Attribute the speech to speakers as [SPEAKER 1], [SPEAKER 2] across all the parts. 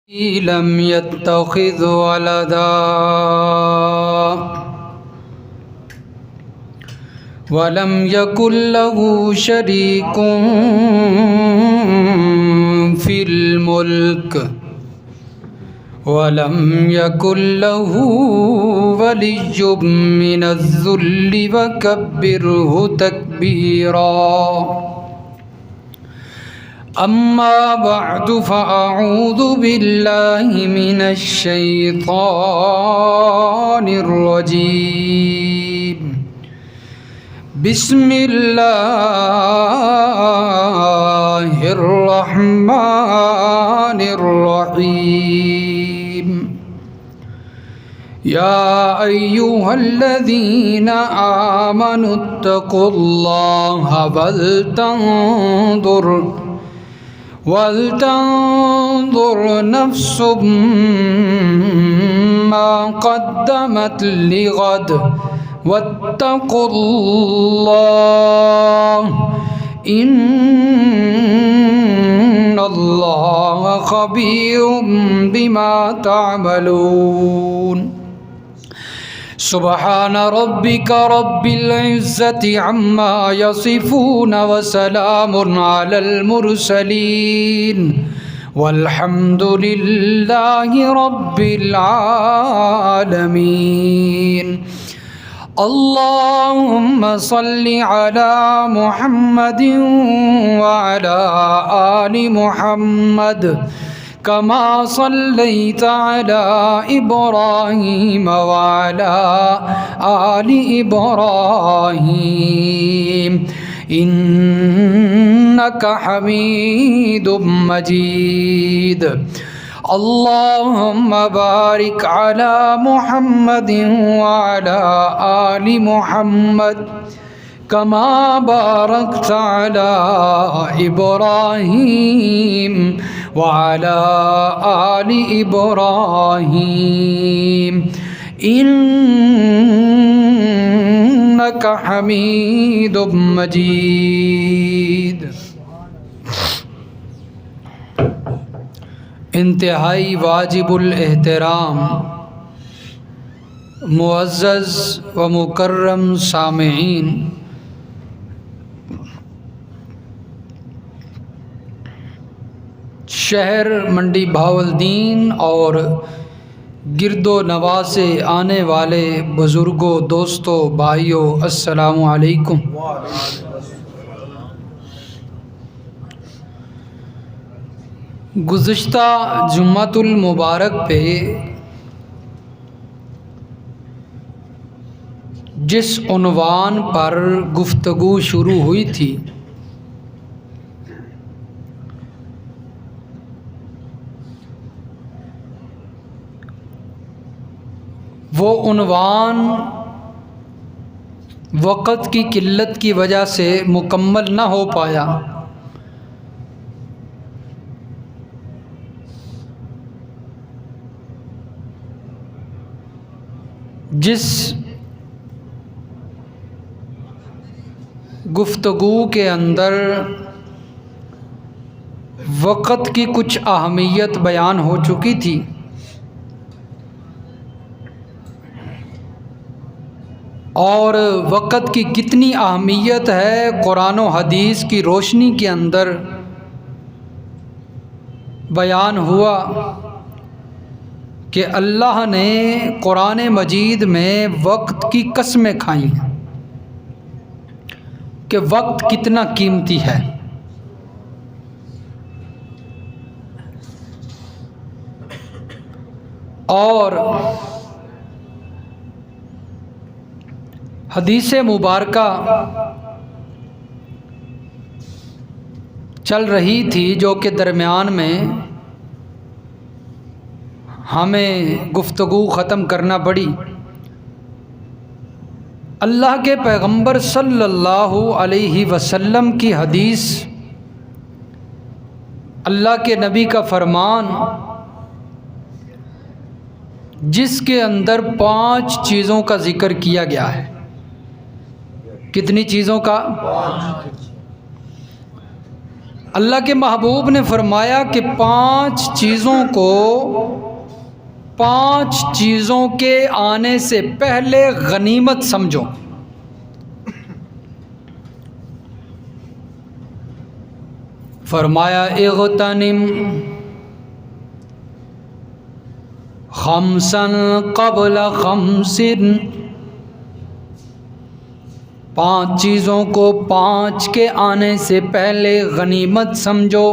[SPEAKER 1] لم يتخذ ولدا ولم يكن له شريك في الملك ولم يكن له ولي من الذل وكبره تكبيرا. أما بعد فأعوذ بالله من الشيطان الرجيم. بسم الله الرحمن الرحيم. يا أيها الذين آمنوا اتقوا الله ولتنظر نفس ما قدمت لغد واتقوا الله إن الله خبير بما تعملون. سبحان ربك رب العزة عما يصفون وسلام على المرسلين والحمد لله رب العالمين. اللهم صل على محمد وعلى آل محمد كما صليت على إبراهيم وعلى آل إبراهيم إنك حميد مجيد. اللهم بارك على محمد وعلى آل محمد كما باركت على إبراهيم وعلى آل إبراهيم إنك حميد مجيد. انتہائی واجب الاحترام معزز و مکرم سامعین، شہر منڈی بہاولدین اور گرد و نواح سے آنے والے بزرگوں، دوستوں، بھائیوں، السلام علیکم. گزشتہ جمعۃ المبارک پہ جس عنوان پر گفتگو شروع ہوئی تھی وہ عنوان وقت کی قلت کی وجہ سے مکمل نہ ہو پایا. جس گفتگو کے اندر وقت کی کچھ اہمیت بیان ہو چکی تھی، اور وقت کی کتنی اہمیت ہے قرآن و حدیث کی روشنی کے اندر بیان ہوا کہ اللہ نے قرآن مجید میں وقت کی قسمیں کھائیں کہ وقت کتنا قیمتی ہے. اور حدیث مبارکہ چل رہی تھی جو کہ درمیان میں ہمیں گفتگو ختم کرنا پڑی. اللہ کے پیغمبر صلی اللہ علیہ وسلم کی حدیث، اللہ کے نبی کا فرمان، جس کے اندر 5 چیزوں کا ذکر کیا گیا ہے. کتنی چیزوں کا؟ اللہ کے محبوب نے فرمایا کہ 5 چیزوں کے آنے سے پہلے غنیمت سمجھو۔ فرمایا اغتنم خمسا قبل خمس، 5 چیزوں کو 5 کے آنے سے پہلے غنیمت سمجھو۔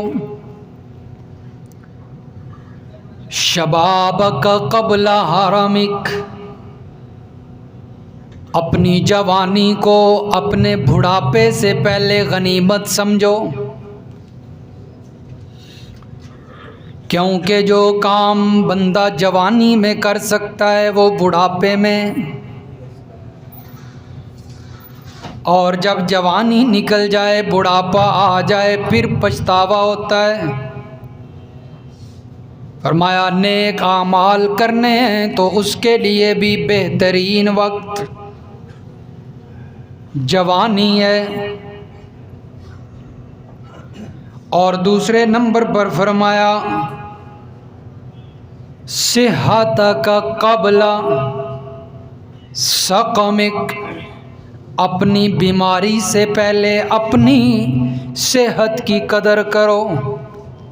[SPEAKER 1] شبابک قبل حرمک، اپنی جوانی کو اپنے بڑھاپے سے پہلے غنیمت سمجھو، کیونکہ جو کام بندہ جوانی میں کر سکتا ہے وہ بڑھاپے میں، اور جب جوانی نکل جائے بڑھاپا آ جائے پھر پچھتاوا ہوتا ہے۔ فرمایا نیک اعمال کرنے ہیں تو اس کے لیے بھی بہترین وقت جوانی ہے۔ اور دوسرے نمبر پر فرمایا صحتک قبل سقمک، اپنی بیماری سے پہلے اپنی صحت کی قدر کرو،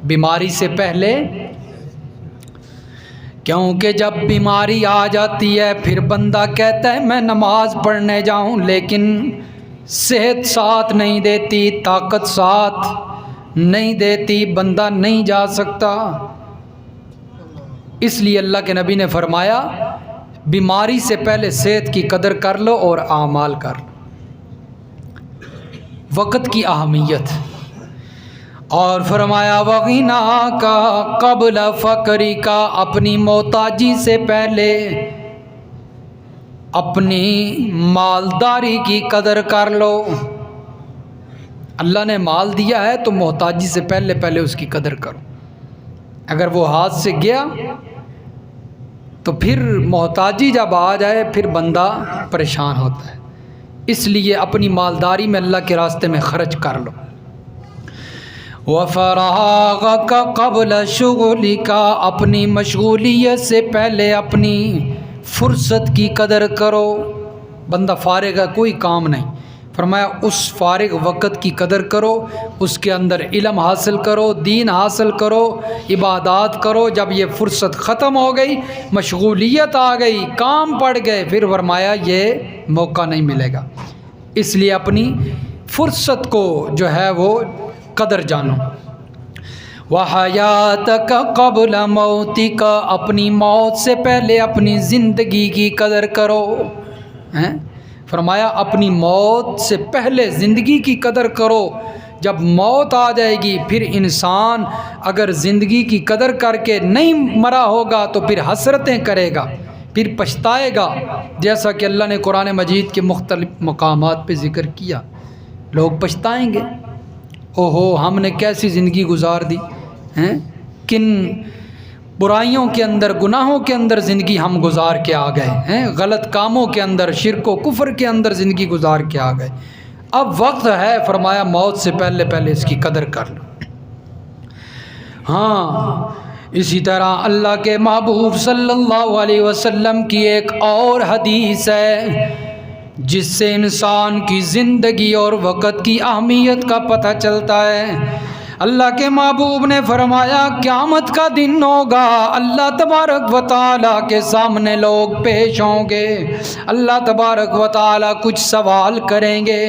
[SPEAKER 1] بیماری سے پہلے، کیونکہ جب بیماری آ جاتی ہے پھر بندہ کہتا ہے میں نماز پڑھنے جاؤں، لیکن صحت ساتھ نہیں دیتی، طاقت ساتھ نہیں دیتی، بندہ نہیں جا سکتا۔ اس لیے اللہ کے نبی نے فرمایا بیماری سے پہلے صحت کی قدر کر لو اور اعمال کر لو۔ وقت کی اہمیت، اور فرمایا وغناک قبل فقرک، اپنی محتاجی سے پہلے اپنی مالداری کی قدر کر لو۔ اللہ نے مال دیا ہے تو محتاجی سے پہلے اس کی قدر کرو، اگر وہ ہاتھ سے گیا تو پھر محتاجی جب آ جائے پھر بندہ پریشان ہوتا ہے۔ اس لیے اپنی مالداری میں اللہ کے راستے میں خرچ کر لو۔ وَفَرَاغَكَ قَبْلَ شُغْلِكَ، اپنی مشغولیت سے پہلے اپنی فرصت کی قدر کرو۔ بندہ فارغ ہے، کوئی کام نہیں، فرمایا اس فارغ وقت کی قدر کرو، اس کے اندر علم حاصل کرو، دین حاصل کرو، عبادات کرو۔ جب یہ فرصت ختم ہو گئی، مشغولیت آ گئی، کام پڑ گئے، پھر فرمایا یہ موقع نہیں ملے گا۔ اس لیے اپنی فرصت کو جو ہے وہ قدر جانو۔ وَحَيَاتَكَ قَبْلَ مَوْتِكَ، اپنی موت سے پہلے اپنی زندگی کی قدر کرو۔ فرمایا اپنی موت سے پہلے زندگی کی قدر کرو۔ جب موت آ جائے گی پھر انسان اگر زندگی کی قدر کر کے نہیں مرا ہوگا تو پھر حسرتیں کرے گا، پھر پچھتائے گا، جیسا کہ اللہ نے قرآن مجید کے مختلف مقامات پہ ذکر کیا۔ لوگ پچھتائیں گے، اوہو ہم نے کیسی زندگی گزار دی، کن برائیوں کے اندر، گناہوں کے اندر زندگی ہم گزار کے آ گئے ہیں، غلط کاموں کے اندر، شرک و کفر کے اندر زندگی گزار کے آ گئے۔ اب وقت ہے، فرمایا موت سے پہلے اس کی قدر کر لو۔ ہاں اسی طرح اللہ کے محبوب صلی اللہ علیہ وسلم کی ایک اور حدیث ہے جس سے انسان کی زندگی اور وقت کی اہمیت کا پتہ چلتا ہے۔ اللہ کے محبوب نے فرمایا قیامت کا دن ہوگا، اللہ تبارک و تعالیٰ کے سامنے لوگ پیش ہوں گے، اللہ تبارک و تعالیٰ کچھ سوال کریں گے۔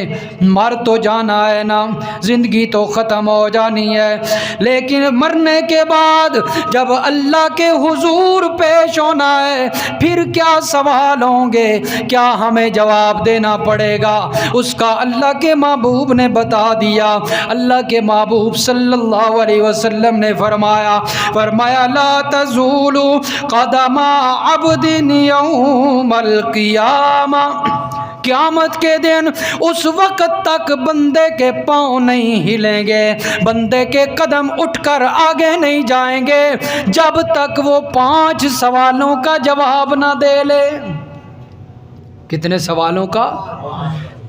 [SPEAKER 1] مر تو جانا ہے نا، زندگی تو ختم ہو جانی ہے، لیکن مرنے کے بعد جب اللہ کے حضور پیش ہونا ہے پھر کیا سوال ہوں گے، کیا ہمیں جواب دینا پڑے گا، اس کا اللہ کے محبوب نے بتا دیا۔ اللہ کے محبوب صلی اللہ علیہ وسلم نے فرمایا لا تزول قدم عبد یوم القیامہ، قیامت کے دن اس وقت تک بندے کے پاؤں نہیں ہلیں گے، بندے کے قدم اٹھ کر آگے نہیں جائیں گے جب تک وہ 5 سوالوں کا جواب نہ دے لے۔ کتنے سوالوں کا؟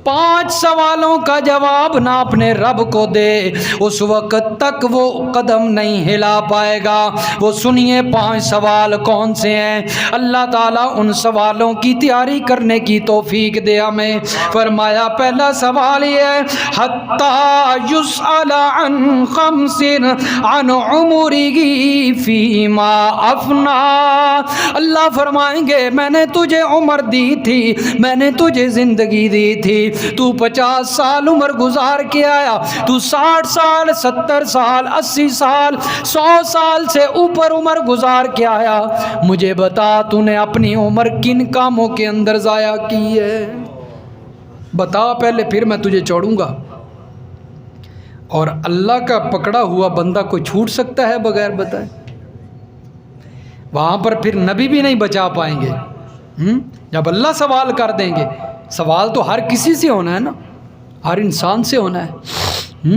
[SPEAKER 1] 5 سوالوں کا جواب نہ اپنے رب کو دے اس وقت تک وہ قدم نہیں ہلا پائے گا۔ وہ سنیے 5 سوال کون سے ہیں؟ اللہ تعالیٰ ان سوالوں کی تیاری کرنے کی توفیق دے ہمیں۔ فرمایا پہلا سوال یہ ہے حتیٰ یسأل عن 5 عن عمرہ فیما افنا۔ اللہ فرمائیں گے میں نے تجھے عمر دی تھی، میں نے تجھے زندگی دی تھی، تو 50 سال عمر گزار کے آیا، تو 60 سال 70 سال 80 سال 100 سال سے اوپر عمر گزار کے آیا، مجھے بتا تو نے اپنی عمر کن کاموں کے اندر ضائع کی ہے؟ بتا پہلے، پھر میں تجھے چھوڑوں گا۔ اور اللہ کا پکڑا ہوا بندہ کوئی چھوٹ سکتا ہے بغیر بتائے؟ وہاں پر پھر نبی بھی نہیں بچا پائیں گے۔ جب اللہ سوال کر دیں گے، سوال تو ہر کسی سے ہونا ہے نا، ہر انسان سے ہونا ہے۔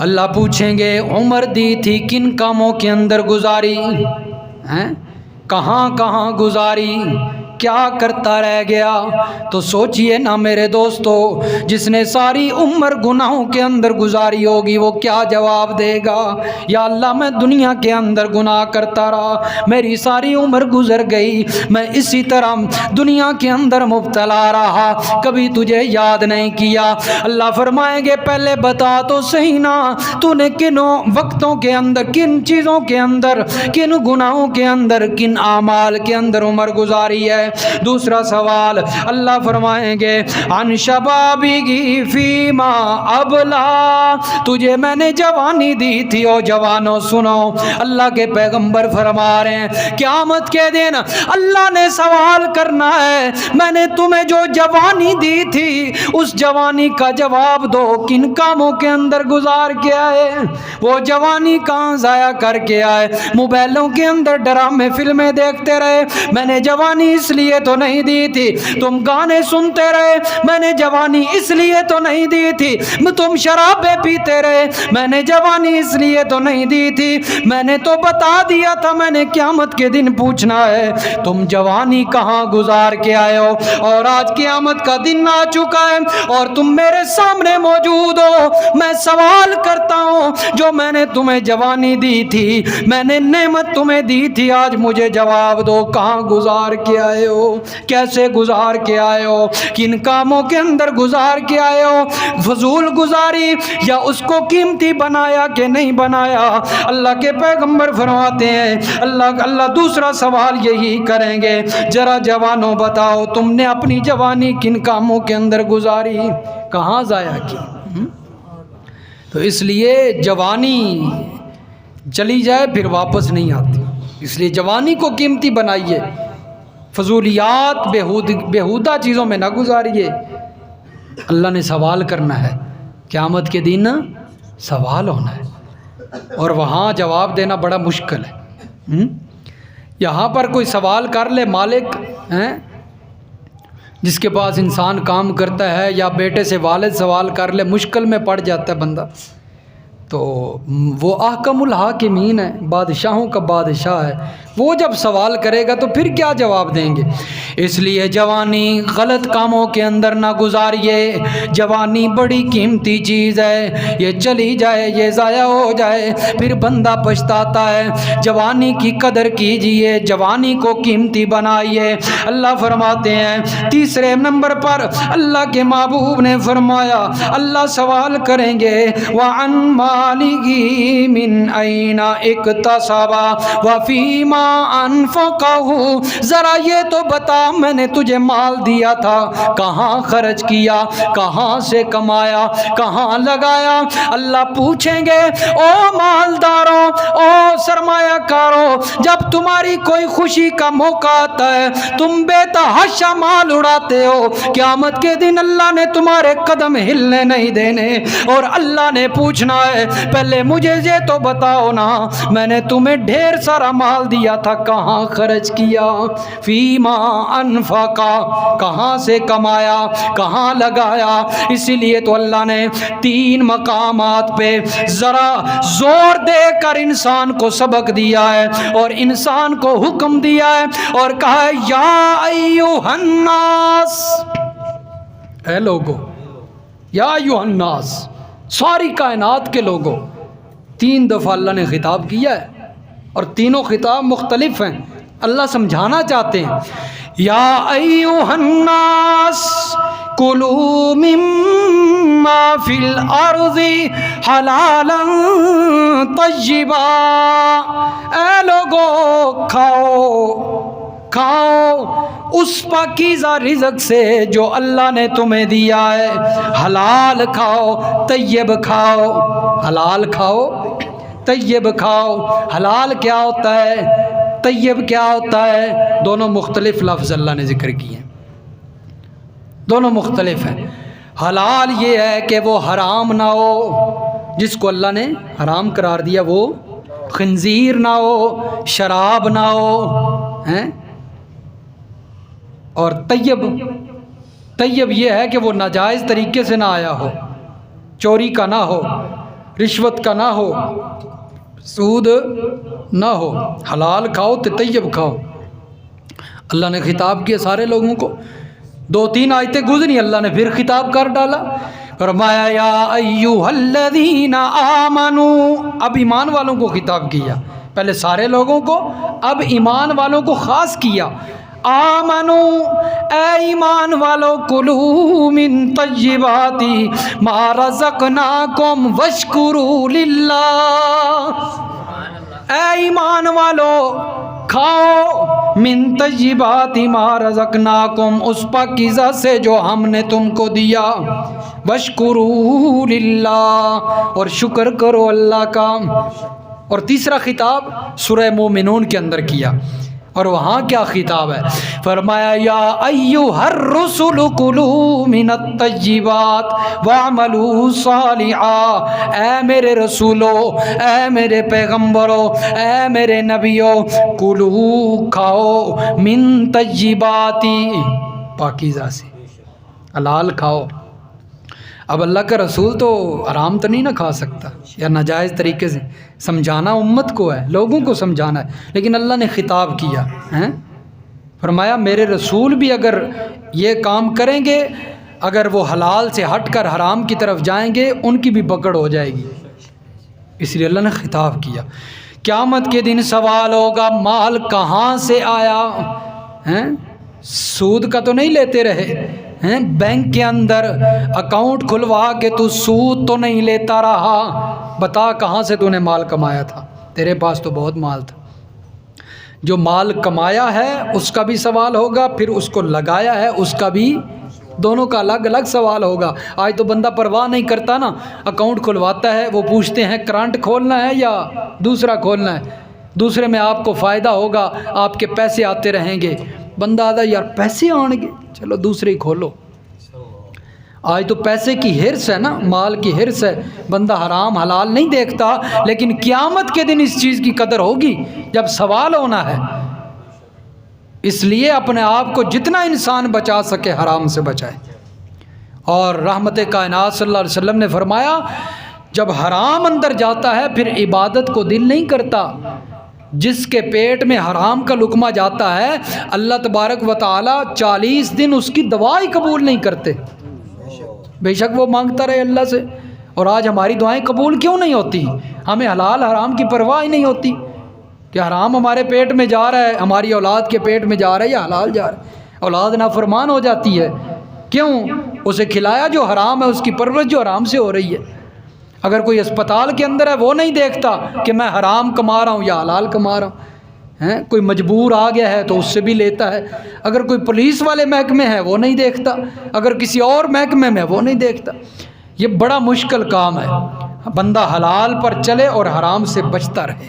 [SPEAKER 1] اللہ پوچھیں گے عمر دی تھی کن کاموں کے اندر گزاری ہیں، کہاں کہاں گزاری، کیا کرتا رہ گیا؟ تو سوچئے نا میرے دوستو، جس نے ساری عمر گناہوں کے اندر گزاری ہوگی وہ کیا جواب دے گا؟ یا اللہ میں دنیا کے اندر گناہ کرتا رہا، میری ساری عمر گزر گئی، میں اسی طرح دنیا کے اندر مبتلا رہا، کبھی تجھے یاد نہیں کیا۔ اللہ فرمائیں گے پہلے بتا تو صحیح نا، تو نے کن وقتوں کے اندر، کن چیزوں کے اندر، کن گناہوں کے اندر، کن اعمال کے اندر عمر گزاری ہے؟ دوسرا سوال اللہ فرمائیں گے عن شبابی فیما ابلا، تجھے میں نے جوانی دی تھی۔ او جوانوں سنو، اللہ کے پیغمبر فرما رہے ہیں قیامت کے دن اللہ نے سوال کرنا ہے میں نے تمہیں جو جوانی دی تھی اس جوانی کا جواب دو، کن کاموں کے اندر گزار کے آئے؟ وہ جوانی کہاں ضائع کر کے آئے؟ موبائلوں کے اندر ڈرامے فلمیں دیکھتے رہے، میں نے جوانی اس لیے تو نہیں دی تھی۔ تم گانے سنتے رہے، میں نے جوانی اس لیے تو نہیں دی تھی۔ تم شرابیں پیتے رہے، میں نے جوانی اس لیے تو نہیں دی تھی۔ میں نے تو بتا دیا تھا میں نے قیامت کے دن پوچھنا ہے تم جوانی کہاں گزار کے آئے ہو؟ اور آج قیامت کا دن آ چکا ہے اور تم میرے سامنے موجود ہو، میں سوال کرتا ہوں جو میں نے تمہیں جوانی دی تھی، میں نے نعمت تمہیں دی تھی، آج مجھے جواب دو کہاں گزار کے آئے ہو، کیسے گزار کے آئے ہو، کن کاموں کے اندر گزار کے آئے ہو؟ فضول گزاری یا اس کو قیمتی بنایا کہ نہیں بنایا؟ اللہ کے پیغمبر فرماتے ہیں اللہ دوسرا سوال یہی کریں گے ذرا جوانوں بتاؤ تم نے اپنی جوانی کن کاموں کے اندر گزاری، کہاں ضائع کی؟ تو اس لیے جوانی چلی جائے پھر واپس نہیں آتی، اس لیے جوانی کو قیمتی بنائیے، فضولیات بیہودہ چیزوں میں نہ گزاریے۔ اللہ نے سوال کرنا ہے، قیامت کے دن سوال ہونا ہے اور وہاں جواب دینا بڑا مشکل ہے۔ یہاں پر کوئی سوال کر لے مالک ہیں جس کے پاس انسان کام کرتا ہے، یا بیٹے سے والد سوال کر لے، مشکل میں پڑ جاتا ہے بندہ، تو وہ احکم الحاکمین ہے، بادشاہوں کا بادشاہ ہے، وہ جب سوال کرے گا تو پھر کیا جواب دیں گے؟ اس لیے جوانی غلط کاموں کے اندر نہ گزاریے، جوانی بڑی قیمتی چیز ہے، یہ چلی جائے یہ ضائع ہو جائے پھر بندہ پچھتاتا ہے۔ جوانی کی قدر کیجئے، جوانی کو قیمتی بنائیے۔ اللہ فرماتے ہیں تیسرے نمبر پر اللہ کے محبوب نے فرمایا اللہ سوال کریں گے وَعَن مَالِهِ مِنْ أَيْنَ اكْتَسَبَ وَفِيمَا انفقہ، ذرا یہ تو بتا میں نے تجھے مال دیا تھا کہاں خرچ کیا، کہاں سے کمایا، کہاں لگایا؟ اللہ پوچھیں گے او مالداروں، او سرمایہ کاروں، جب تمہاری کوئی خوشی کا موقع آتا ہے تم بے تحاشا مال اڑاتے ہو، قیامت کے دن اللہ نے تمہارے قدم ہلنے نہیں دینے اور اللہ نے پوچھنا ہے پہلے مجھے یہ تو بتاؤ نا میں نے تمہیں ڈھیر سارا مال دیا تھا کہاں خرچ کیا؟ فیما انفقا، کہاں سے کمایا، کہاں لگایا؟ اسی لیے تو اللہ نے 3 مقامات پہ ذرا زور دے کر انسان کو سبق دیا ہے اور انسان کو حکم دیا ہے اور کہا ہے یا ایھا الناس، اے لوگو، یا ایھا الناس، ساری کائنات کے لوگوں، 3 دفعہ اللہ نے خطاب کیا ہے اور تینوں خطاب مختلف ہیں۔ اللہ سمجھانا چاہتے ہیں، یا ایھا الناس کلوا مما فی الارض حلالا طیبا، اے لوگو کھاؤ اس پاکیزہ رزق سے جو اللہ نے تمہیں دیا ہے، حلال کھاؤ طیب کھاؤ، حلال کھاؤ طیب کھاؤ۔ حلال کیا ہوتا ہے، طیب کیا ہوتا ہے، دونوں مختلف لفظ اللہ نے ذکر کیے ہیں، دونوں مختلف ہیں۔ حلال یہ ہے کہ وہ حرام نہ ہو، جس کو اللہ نے حرام قرار دیا وہ خنزیر نہ ہو، شراب نہ ہو، ہیں؟ اور طیب یہ ہے کہ وہ ناجائز طریقے سے نہ آیا ہو، چوری کا نہ ہو، رشوت کا نہ ہو، سود نہ ہو۔ حلال کھاؤ تو طیب کھاؤ۔ اللہ نے خطاب کیا سارے لوگوں کو، 2-3 آیتیں گزری، اللہ نے پھر خطاب کر ڈالا، فرمایا یا ایھا الذین آمنوا، اب ایمان والوں کو خطاب کیا، پہلے سارے لوگوں کو، اب ایمان والوں کو خاص کیا۔ آمنو، اے ایمان والو، کلوا من طیبات ما رزقناکم واشکروا للہ، اے ایمان والو کھاؤ من طیبات ما رزقناکم، اس پاکیزہ سے جو ہم نے تم کو دیا، واشکروا للہ، اور شکر کرو اللہ کا۔ اور تیسرا خطاب سورہ مومنون کے اندر کیا، اور وہاں کیا خطاب ہے، فرمایا یا ایھا الرسل کلوا من الطیبات واعملوا صالحا، اے میرے رسولو، اے میرے پیغمبرو، اے میرے نبیو، کلوا کھاؤ من طیبات، پاکیزہ سے، حلال کھاؤ۔ اب اللہ کا رسول تو حرام تو نہیں نہ کھا سکتا یا ناجائز طریقے سے، سمجھانا امت کو ہے، لوگوں کو سمجھانا ہے، لیکن اللہ نے خطاب کیا ہے، فرمایا میرے رسول بھی اگر یہ کام کریں گے، اگر وہ حلال سے ہٹ کر حرام کی طرف جائیں گے، ان کی بھی پکڑ ہو جائے گی، اس لیے اللہ نے خطاب کیا۔ قیامت کے دن سوال ہوگا مال کہاں سے آیا، سود کا تو نہیں لیتے رہے، بینک کے اندر اکاؤنٹ کھلوا کے تو سود تو نہیں لیتا رہا، بتا کہاں سے تو نے مال کمایا تھا، تیرے پاس تو بہت مال تھا۔ جو مال کمایا ہے اس کا بھی سوال ہوگا، پھر اس کو لگایا ہے اس کا بھی، دونوں کا الگ الگ سوال ہوگا۔ آج تو بندہ پرواہ نہیں کرتا نا، اکاؤنٹ کھلواتا ہے، وہ پوچھتے ہیں کرنٹ کھولنا ہے یا دوسرا کھولنا ہے، دوسرے میں آپ کو فائدہ ہوگا، آپ کے پیسے آتے رہیں گے، بندہ آدھا یار پیسے آنے گے، چلو دوسرے ہی کھولو۔ آج تو پیسے کی ہرس ہے نا، مال کی ہرس ہے، بندہ حرام حلال نہیں دیکھتا، لیکن قیامت کے دن اس چیز کی قدر ہوگی جب سوال ہونا ہے۔ اس لیے اپنے آپ کو جتنا انسان بچا سکے حرام سے بچائے۔ اور رحمت کائنات صلی اللہ علیہ وسلم نے فرمایا جب حرام اندر جاتا ہے پھر عبادت کو دل نہیں کرتا۔ جس کے پیٹ میں حرام کا لقمہ جاتا ہے اللہ تبارک و تعالی 40 دن اس کی دعا ہی قبول نہیں کرتے، بے شک وہ مانگتا رہے اللہ سے۔ اور آج ہماری دعائیں قبول کیوں نہیں ہوتی؟ ہمیں حلال حرام کی پرواہ ہی نہیں ہوتی کہ حرام ہمارے پیٹ میں جا رہا ہے، ہماری اولاد کے پیٹ میں جا رہا ہے یا حلال جا رہا ہے، اولاد نافرمان ہو جاتی ہے، کیوں؟ اسے کھلایا جو حرام ہے، اس کی پرورش جو حرام سے ہو رہی ہے۔ اگر کوئی اسپتال کے اندر ہے وہ نہیں دیکھتا کہ میں حرام کما رہا ہوں یا حلال کما رہا ہوں، کوئی مجبور آ گیا ہے تو اس سے بھی لیتا ہے۔ اگر کوئی پولیس والے محکمے ہے وہ نہیں دیکھتا، اگر کسی اور محکمے میں وہ نہیں دیکھتا۔ یہ بڑا مشکل کام ہے، بندہ حلال پر چلے اور حرام سے بچتا رہے،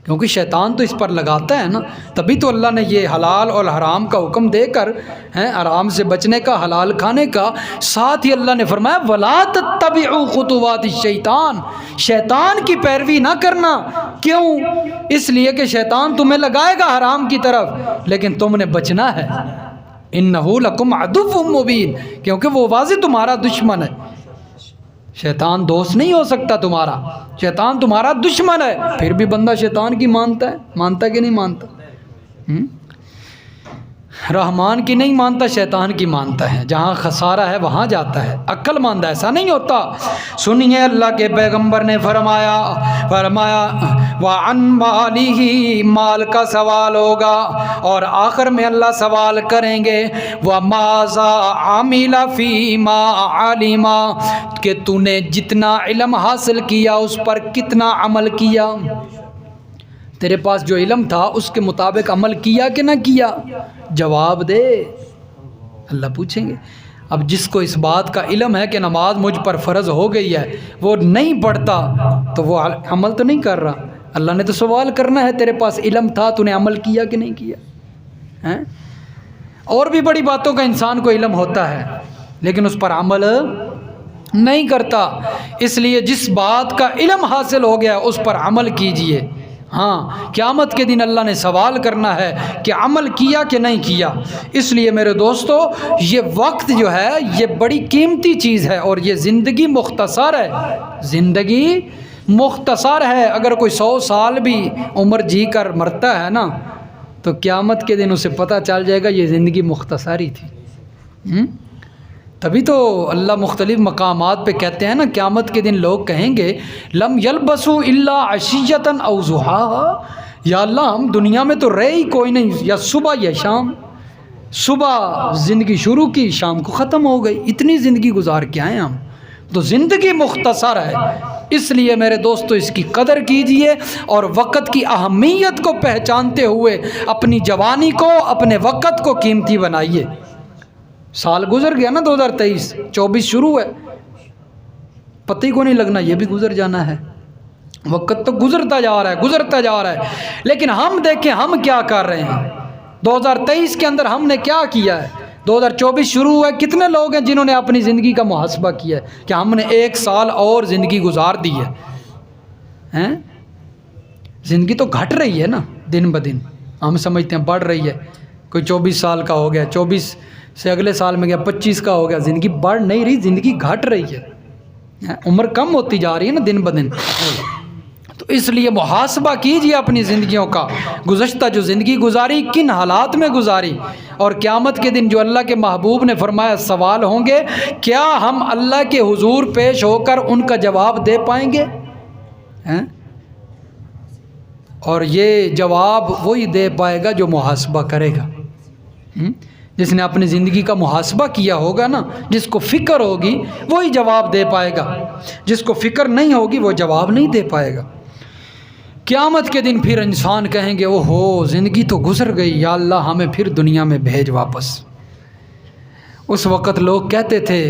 [SPEAKER 1] کیونکہ شیطان تو اس پر لگاتا ہے نا، تبھی تو اللہ نے یہ حلال اور حرام کا حکم دے کر حرام سے بچنے کا، حلال کھانے کا، ساتھ ہی اللہ نے فرمایا وَلَا تَتَّبِعُوا خُطُوَاتِ الشَّيْطَانِ، شیطان کی پیروی نہ کرنا۔ کیوں؟ اس لیے کہ شیطان تمہیں لگائے گا حرام کی طرف، لیکن تم نے بچنا ہے۔ إِنَّهُ لَكُمْ عَدُوٌّ مُّبِينٌ، کیونکہ وہ واضح تمہارا دشمن ہے۔ شیطان دوست نہیں ہو سکتا تمہارا، شیطان تمہارا دشمن ہے، پھر بھی بندہ شیطان کی مانتا ہے کہ نہیں مانتا؟ رحمان کی نہیں مانتا، شیطان کی مانتا ہے، جہاں خسارہ ہے وہاں جاتا ہے، عقل مند ایسا نہیں ہوتا۔ سنیے اللہ کے پیغمبر نے فرمایا وَعَنْ مَالِهِ، مال کا سوال ہوگا، اور آخر میں اللہ سوال کریں گے وَمَاذَا عَمِلَ فِي مَا عَلِمَ، کہ تو نے جتنا علم حاصل کیا اس پر کتنا عمل کیا، تیرے پاس جو علم تھا اس کے مطابق عمل کیا کہ نہ کیا، جواب دے، اللہ پوچھیں گے۔ اب جس کو اس بات کا علم ہے کہ نماز مجھ پر فرض ہو گئی ہے، وہ نہیں پڑھتا تو وہ عمل تو نہیں کر رہا، اللہ نے تو سوال کرنا ہے تیرے پاس علم تھا، تو نے عمل کیا کہ نہیں کیا۔ اور بھی بڑی باتوں کا انسان کو علم ہوتا ہے لیکن اس پر عمل نہیں کرتا، اس لیے جس بات کا علم حاصل ہو گیا اس پر عمل کیجئے۔ ہاں، قیامت کے دن اللہ نے سوال کرنا ہے کہ عمل کیا کہ نہیں کیا۔ اس لیے میرے دوستو، یہ وقت جو ہے یہ بڑی قیمتی چیز ہے، اور یہ زندگی مختصر ہے، زندگی مختصر ہے۔ اگر کوئی 100 سال بھی عمر جی کر مرتا ہے نا تو قیامت کے دن اسے پتہ چل جائے گا یہ زندگی مختصر ہی تھی۔ تبھی تو اللہ مختلف مقامات پہ کہتے ہیں نا، قیامت کے دن لوگ کہیں گے لم یلبسوا الا عشیۃ او ضحاها، یا اللہ ہم دنیا میں تو رہے ہی کوئی نہیں، یا صبح یا شام، صبح زندگی شروع کی شام کو ختم ہو گئی، اتنی زندگی گزار کے آئے ہم، تو زندگی مختصر ہے۔ اس لیے میرے دوستو اس کی قدر کیجئے، اور وقت کی اہمیت کو پہچانتے ہوئے اپنی جوانی کو، اپنے وقت کو قیمتی بنائیے۔ سال گزر گیا نا 2023، 24 شروع ہے، پتہ ہی کو نہیں لگنا یہ بھی گزر جانا ہے۔ وقت تو گزرتا جا رہا ہے، لیکن ہم دیکھیں ہم کیا کر رہے ہیں۔ 2023 کے اندر ہم نے کیا کیا ہے؟ 2024 شروع ہوا ہے، کتنے لوگ ہیں جنہوں نے اپنی زندگی کا محاسبہ کیا ہے کہ ہم نے 1 سال اور زندگی گزار دی ہے۔ زندگی تو گھٹ رہی ہے نا دن بدن، ہم سمجھتے ہیں بڑھ رہی ہے، کوئی 24 سال کا ہو گیا، 24 سے اگلے سال میں گیا 25 کا ہو گیا، زندگی بڑھ نہیں رہی، زندگی گھٹ رہی ہے، عمر کم ہوتی جا رہی ہے نا دن بدن۔ تو اس لیے محاسبہ کیجئے اپنی زندگیوں کا، گزشتہ جو زندگی گزاری کن حالات میں گزاری، اور قیامت کے دن جو اللہ کے محبوب نے فرمایا سوال ہوں گے، کیا ہم اللہ کے حضور پیش ہو کر ان کا جواب دے پائیں گے؟ اور یہ جواب وہی دے پائے گا جو محاسبہ کرے گا، جس نے اپنی زندگی کا محاسبہ کیا ہوگا نا، جس کو فکر ہوگی وہی جواب دے پائے گا، جس کو فکر نہیں ہوگی وہ جواب نہیں دے پائے گا۔ قیامت کے دن پھر انسان کہیں گے اوہو زندگی تو گزر گئی، یا اللہ ہمیں پھر دنیا میں بھیج واپس۔ اس وقت لوگ کہتے تھے،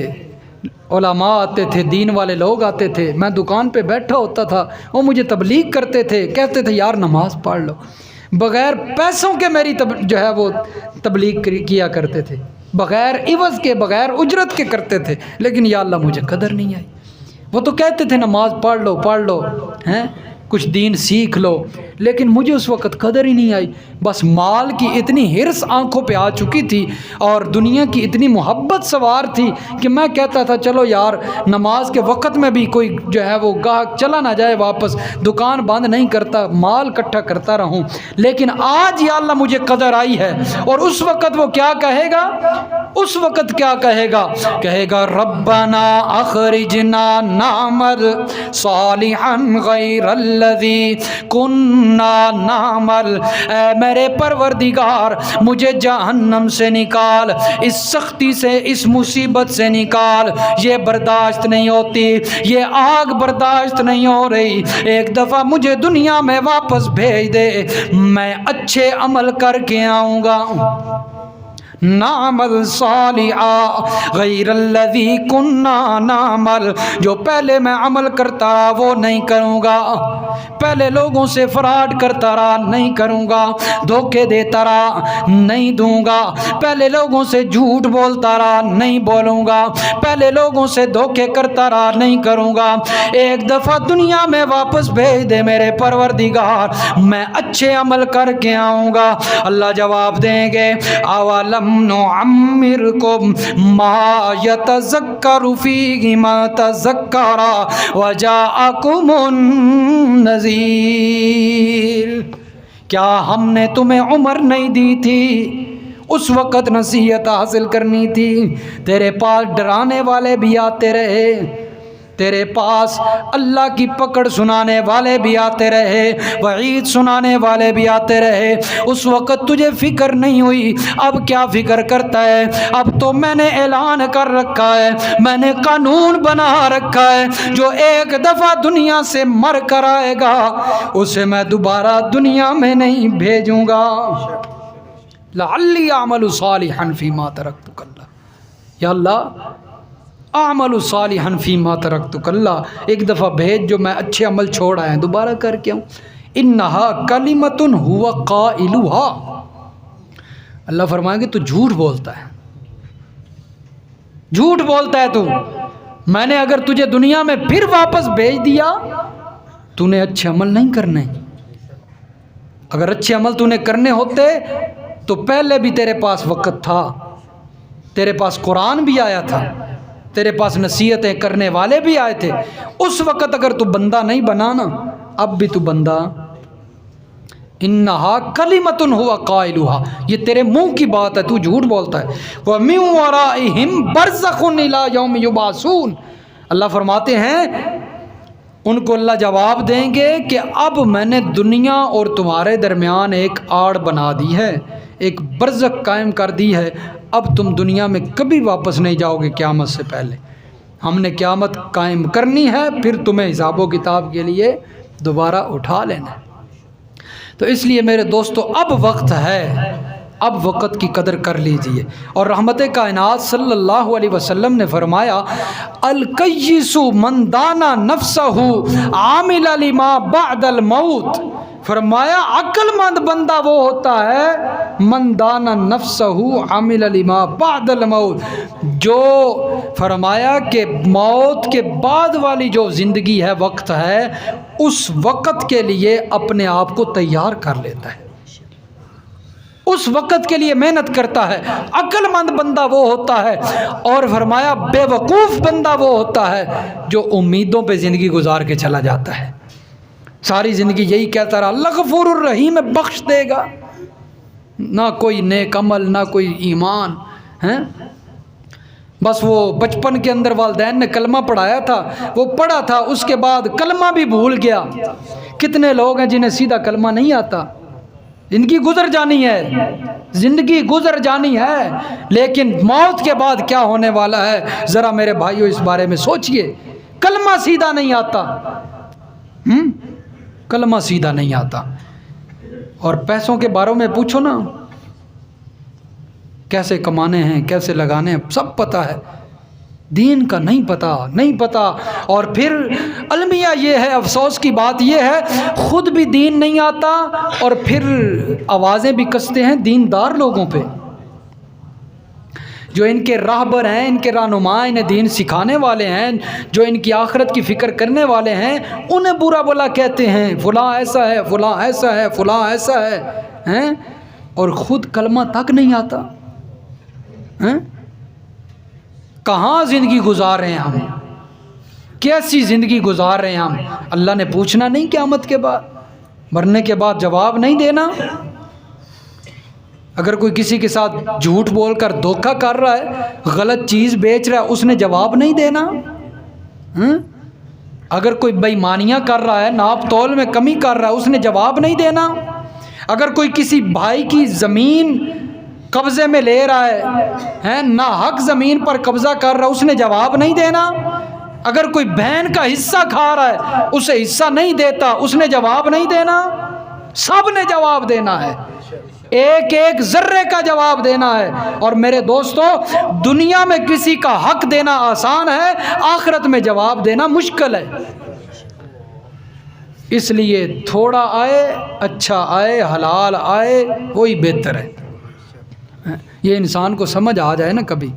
[SPEAKER 1] علماء آتے تھے، دین والے لوگ آتے تھے، میں دکان پہ بیٹھا ہوتا تھا، وہ مجھے تبلیغ کرتے تھے، کہتے تھے یار نماز پڑھ لو، بغیر پیسوں کے میری جو ہے وہ تبلیغ کیا کرتے تھے، بغیر عوض کے، بغیر اجرت کے کرتے تھے، لیکن یا اللہ مجھے قدر نہیں آئی۔ وہ تو کہتے تھے نماز پڑھ لو کچھ دین سیکھ لو، لیکن مجھے اس وقت قدر ہی نہیں آئی۔ بس مال کی اتنی حرص آنکھوں پہ آ چکی تھی اور دنیا کی اتنی محبت سوار تھی کہ میں کہتا تھا چلو یار نماز کے وقت میں بھی کوئی جو ہے وہ گاہک چلا نہ جائے واپس، دکان بند نہیں کرتا، مال اکٹھا کرتا رہوں۔ لیکن آج یا اللہ مجھے قدر آئی ہے، اور اس وقت وہ کیا کہے گا؟ اس وقت کیا کہے گا؟ کہے گا ربنا اخرجنا نعمل صالحا غیر الذی کننا نعمل، اے میرے پروردگار مجھے جہنم سے نکال، اس سختی سے، اس مصیبت سے نکال، یہ برداشت نہیں ہوتی، یہ آگ برداشت نہیں ہو رہی، ایک دفعہ مجھے دنیا میں واپس بھیج دے، میں اچھے عمل کر کے آؤں گا۔ نعمل صالحا غیر الذی کننا نعمل، جو پہلے میں عمل کرتا رہا وہ نہیں کروں گا، پہلے لوگوں سے فراڈ کرتا رہا نہیں کروں گا، دھوکے دیتا رہا نہیں دوں گا، پہلے لوگوں سے جھوٹ بولتا رہا نہیں بولوں گا، پہلے لوگوں سے دھوکے کرتا رہا نہیں کروں گا، ایک دفعہ دنیا میں واپس بھیج دے میرے پروردگار، میں اچھے عمل کر کے آؤں گا۔ اللہ جواب دیں گے اولم نعمرکم ما یتذکر فیہ من تذکر وجاءکم النذیر، کیا ہم نے تمہیں عمر نہیں دی تھی اس وقت نصیحت حاصل کرنی تھی۔ تیرے پاس ڈرانے والے بھی آتے رہے، تیرے پاس اللہ کی پکڑ سنانے والے بھی آتے رہے، وعید سنانے والے بھی آتے رہے، اس وقت تجھے فکر نہیں ہوئی۔ اب کیا فکر کرتا ہے؟ اب تو میں نے اعلان کر رکھا ہے، میں نے قانون بنا رکھا ہے، جو ایک دفعہ دنیا سے مر کر آئے گا اسے میں دوبارہ دنیا میں نہیں بھیجوں گا۔ لعلی اعمل صالحا فیما ترکت کلا، یا اللہ اعمل صالحا فیما ترکت کلا، ایک دفعہ بھیج جو میں اچھے عمل چھوڑ آیا، دوبارہ کر کے ہوں۔ انہا کلمۃ هو قائلها، اللہ فرمائیں گے تو جھوٹ بولتا ہے، جھوٹ بولتا ہے تو، میں نے اگر تجھے دنیا میں پھر واپس بھیج دیا، تو نے اچھے عمل نہیں کرنے، اگر اچھے عمل تو نے کرنے ہوتے تو پہلے بھی تیرے پاس وقت تھا، تیرے پاس قرآن بھی آیا تھا، تیرے پاس نصیحتیں کرنے والے بھی آئے تھے، اس وقت اگر تو بندہ نہیں بنا نا، اب بھی تو بندہ۔ انہا کلمۃ هو قائلها، یہ تیرے منہ کی بات ہے، تو جھوٹ بولتا ہے۔ وَمِن وَرَائِهِمْ بَرْزَخٌ إِلَىٰ يَوْمِ يُبْعَثُونَ، اللہ فرماتے ہیں ان کو اللہ جواب دیں گے کہ اب میں نے دنیا اور تمہارے درمیان ایک آڑ بنا دی ہے، ایک برزخ قائم کر دی ہے، اب تم دنیا میں کبھی واپس نہیں جاؤ گے قیامت سے پہلے، ہم نے قیامت قائم کرنی ہے، پھر تمہیں حساب و کتاب کے لیے دوبارہ اٹھا لینا ہے۔ تو اس لیے میرے دوستو اب وقت ہے، اب وقت کی قدر کر لیجئے۔ اور رحمت کائنات صلی اللہ علیہ وسلم نے فرمایا الکیس من دانا نفسہ عامل لما بعد الموت، فرمایا عقل مند بندہ وہ ہوتا ہے من دانا نفسہ عامل لما بعد الموت، جو فرمایا کہ موت کے بعد والی جو زندگی ہے، وقت ہے، اس وقت کے لیے اپنے آپ کو تیار کر لیتا ہے، اس وقت کے لیے محنت کرتا ہے۔ عقل مند بندہ وہ ہوتا ہے، اور فرمایا بے وقوف بندہ وہ ہوتا ہے جو امیدوں پہ زندگی گزار کے چلا جاتا ہے، ساری زندگی یہی کہتا رہا اللہ غفور الرحیم ہے، بخش دے گا، نہ کوئی نیک عمل نہ کوئی ایمان ہے، بس وہ بچپن کے اندر والدین نے کلمہ پڑھایا تھا، وہ پڑھا تھا، اس کے بعد کلمہ بھی بھول گیا۔ کتنے لوگ ہیں جنہیں سیدھا کلمہ نہیں آتا، زندگی گزر جانی ہے، زندگی گزر جانی ہے، لیکن موت کے بعد کیا ہونے والا ہے ذرا میرے بھائیوں اس بارے میں سوچئے۔ کلمہ سیدھا نہیں آتا، کلمہ سیدھا نہیں آتا، اور پیسوں کے بارے میں پوچھو نا، کیسے کمانے ہیں کیسے لگانے ہیں سب پتہ ہے، دین کا نہیں پتہ، نہیں پتہ۔ اور پھر المیہ یہ ہے، افسوس کی بات یہ ہے، خود بھی دین نہیں آتا اور پھر آوازیں بھی کستے ہیں دیندار لوگوں پہ، جو ان کے راہبر ہیں، ان کے رہنما، انہیں دین سکھانے والے ہیں، جو ان کی آخرت کی فکر کرنے والے ہیں، انہیں برا بلا کہتے ہیں، فلاں ایسا ہے، فلاں ایسا ہے، فلاں ایسا ہے، اور خود کلمہ تک نہیں آتا۔ کہاں زندگی گزار رہے ہیں ہم، کیسی زندگی گزار رہے ہیں ہم؟ اللہ نے پوچھنا نہیں قیامت کے بعد، مرنے کے بعد جواب نہیں دینا؟ اگر کوئی کسی کے ساتھ جھوٹ بول کر دھوکہ کر رہا ہے، غلط چیز بیچ رہا ہے، اس نے جواب نہیں دینا؟ اگر کوئی بےایمانیاں کر رہا ہے، ناپ تول میں کمی کر رہا ہے، اس نے جواب نہیں دینا؟ اگر کوئی کسی بھائی کی زمین قبضے میں لے رہا ہے، نا حق زمین پر قبضہ کر رہا ہے، اس نے جواب نہیں دینا؟ اگر کوئی بہن کا حصہ کھا رہا ہے، اسے حصہ نہیں دیتا، اس نے جواب نہیں دینا؟ سب نے جواب دینا ہے، ایک ایک ذرے کا جواب دینا ہے۔ اور میرے دوستو، دنیا میں کسی کا حق دینا آسان ہے، آخرت میں جواب دینا مشکل ہے۔ اس لیے تھوڑا آئے، اچھا آئے، حلال آئے، وہی بہتر ہے، یہ انسان کو سمجھ آ جائے نا کبھی۔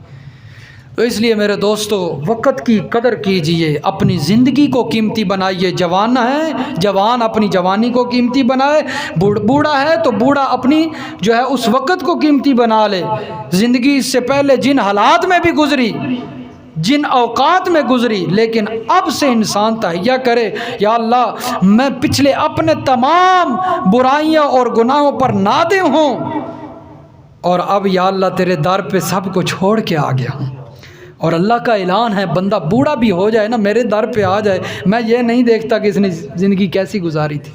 [SPEAKER 1] تو اس لیے میرے دوستو، وقت کی قدر کیجئے، اپنی زندگی کو قیمتی بنائیے۔ جوان ہے، جوان اپنی جوانی کو قیمتی بنائے، بوڑھا ہے تو بوڑھا اپنی جو ہے اس وقت کو قیمتی بنا لے۔ زندگی اس سے پہلے جن حالات میں بھی گزری، جن اوقات میں گزری، لیکن اب سے انسان تہیہ کرے، یا اللہ میں پچھلے اپنے تمام برائیوں اور گناہوں پر نادم ہوں، اور اب یا اللہ تیرے در پہ سب کو چھوڑ کے آ گیا ہوں، اور اللہ کا اعلان ہے بندہ بوڑھا بھی ہو جائے نا میرے در پہ آ جائے، میں یہ نہیں دیکھتا کہ اس نے زندگی کیسی گزاری تھی،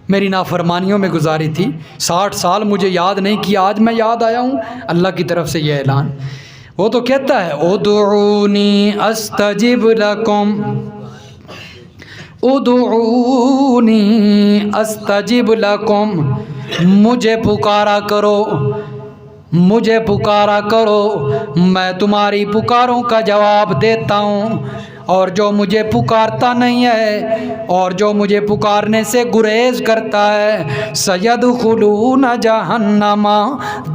[SPEAKER 1] میری نافرمانیوں میں گزاری تھی، 60 سال مجھے یاد نہیں کیا، آج میں یاد آیا ہوں، اللہ کی طرف سے یہ اعلان۔ وہ تو کہتا ہے ادعونی استجب لکم، ادعونی استجب لکم، مجھے پکارا کرو، مجھے پکارا کرو، میں تمہاری پکاروں کا جواب دیتا ہوں، اور جو مجھے پکارتا نہیں ہے اور جو مجھے پکارنے سے گریز کرتا ہے سیدخلون جہنم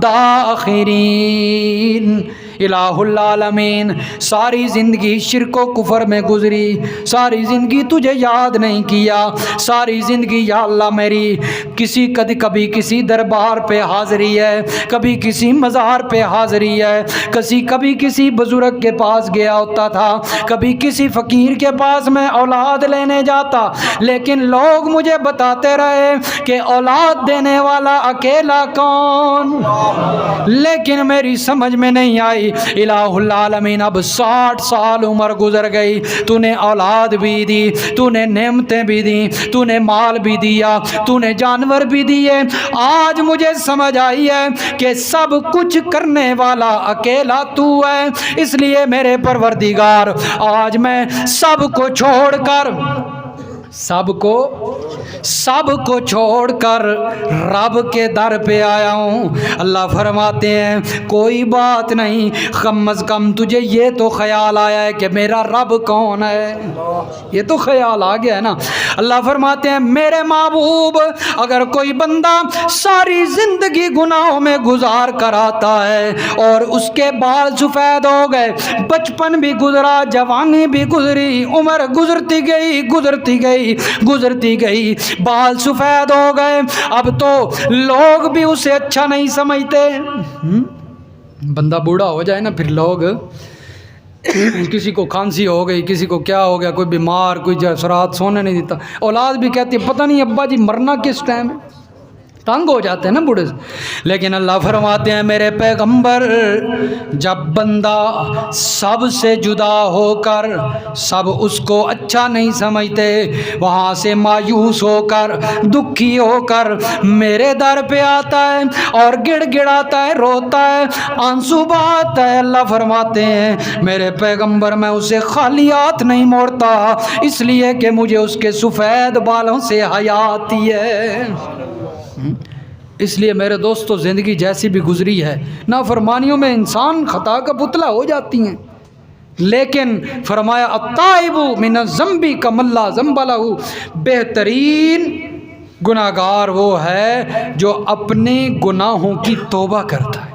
[SPEAKER 1] داخرین۔ الہ العالمین، ساری زندگی شرک و کفر میں گزری، ساری زندگی تجھے یاد نہیں کیا، ساری زندگی یا اللہ میری کبھی کسی دربار پہ حاضری ہے، کبھی کسی مزار پہ حاضری ہے، کبھی کسی بزرگ کے پاس گیا ہوتا تھا، کبھی کسی فقیر کے پاس میں اولاد لینے جاتا، لیکن لوگ مجھے بتاتے رہے کہ اولاد دینے والا اکیلا کون، لیکن میری سمجھ میں نہیں آئی۔ الہ العالمین، اب 60 سال عمر گزر گئی، تو نے اولاد بھی دی، تو نے نعمتیں بھی دی، تو نے مال بھی دیا، تو نے جانور بھی دیے، آج مجھے سمجھ آئی ہے کہ سب کچھ کرنے والا اکیلا تو ہے، اس لیے میرے پروردگار آج میں سب کو چھوڑ کر رب کے در پہ آیا ہوں۔ اللہ فرماتے ہیں کوئی بات نہیں، کم از کم تجھے یہ تو خیال آیا ہے کہ میرا رب کون ہے، یہ تو خیال آ گیا ہے نا۔ اللہ فرماتے ہیں میرے محبوب، اگر کوئی بندہ ساری زندگی گناہوں میں گزار کر آتا ہے اور اس کے بال سفید ہو گئے، بچپن بھی گزرا، جوانی بھی گزری، عمر گزرتی گئی، بال سفید ہو گئے، اب تو لوگ بھی اسے اچھا نہیں سمجھتے۔ بندہ بوڑھا ہو جائے نا، پھر لوگ کسی کو کھانسی ہو گئی، کسی کو کیا ہو گیا، کوئی بیمار، کوئی رات سونے نہیں دیتا، اولاد بھی کہتی ہے پتہ نہیں ابا جی مرنا کس ٹائم ہے، تنگ ہو جاتے ہیں نا بوڑھے سے۔ لیکن اللہ فرماتے ہیں میرے پیغمبر، جب بندہ سب سے جدا ہو کر، سب اس کو اچھا نہیں سمجھتے، وہاں سے مایوس ہو کر، دکھی ہو کر میرے در پہ آتا ہے اور گڑ گڑاتا ہے، روتا ہے، آنسو بہاتا ہے، اللہ فرماتے ہیں میرے پیغمبر میں اسے خالی ہاتھ نہیں موڑتا، اس لیے کہ مجھے اس کے سفید بالوں سے حیا آتی ہے۔ اس لیے میرے دوستو، زندگی جیسی بھی گزری ہے، نافرمانیوں میں انسان خطا کا پتلا ہو جاتی ہیں، لیکن فرمایا التائب من الذنب کمن لا ذنب لہ، بہترین گناہگار وہ ہے جو اپنے گناہوں کی توبہ کرتا ہے۔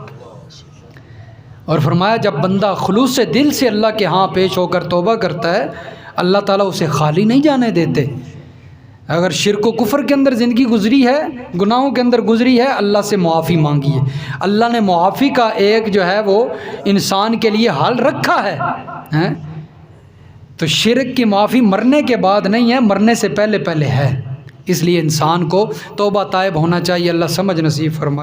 [SPEAKER 1] اور فرمایا جب بندہ خلوص دل سے اللہ کے ہاں پیش ہو کر توبہ کرتا ہے، اللہ تعالیٰ اسے خالی نہیں جانے دیتے۔ اگر شرک و کفر کے اندر زندگی گزری ہے، گناہوں کے اندر گزری ہے، اللہ سے معافی مانگی ہے، اللہ نے معافی کا ایک جو ہے وہ انسان کے لیے حل رکھا ہے۔ تو شرک کی معافی مرنے کے بعد نہیں ہے، مرنے سے پہلے ہے، اس لیے انسان کو توبہ تائب ہونا چاہیے۔ اللہ سمجھ نصیب فرمائے۔